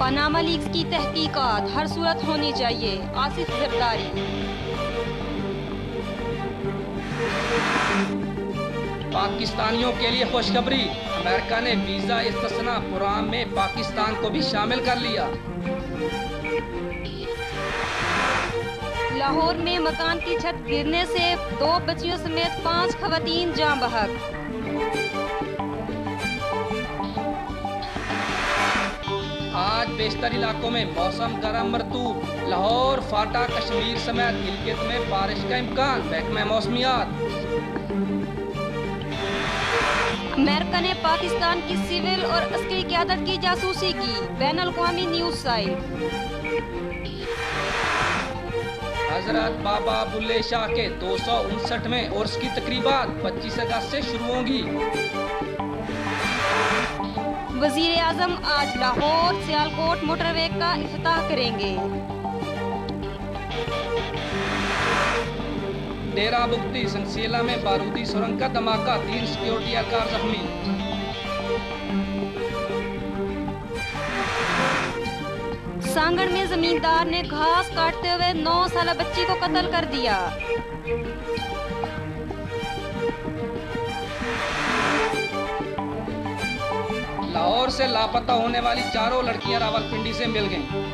Panama leaks की तहकीकात हर सूरत होनी चाहिए, आसिफ जरदारी। पाकिस्तानियों के लिए खुशखबरी, अमेरिका ने वीजा इस्तिस्ना प्रोग्राम में पाकिस्तान को भी शामिल कर लिया। लाहौर में मकान की छत गिरने से 2 बच्चियों समेत 5 खवातीन जाँ बहक। आज बेशतर इलाकों में मौसम गर्म मरतूब, लाहौर, फाटा, कश्मीर समेत गिलगित में बारिश का इम्कान, महकमा मौसमियात। अमेरिका ने पाकिस्तान की सिविल और अस्करी क़यादत की जासूसी की, बैनुल-अक़वामी न्यूज़ साइट। हजरत बाबा बुल्ले शाह के 259वें उर्स की तकरीबात 25 अगस्त से शुरू होंगी। वज़ीर आज़म आज लाहौर सियालकोट मोटरवे का इफ्तिताह करेंगे। डेरा बुगती संसीला में बारूदी सुरंग का धमाका, 3 सिक्योरिटी एहलकार जख्मी। सांगड़ में जमींदार ने घास काटते हुए 9 साल बच्ची को कत्ल कर दिया। लाहौर से लापता होने वाली 4 लड़कियां रावलपिंडी से मिल गईं।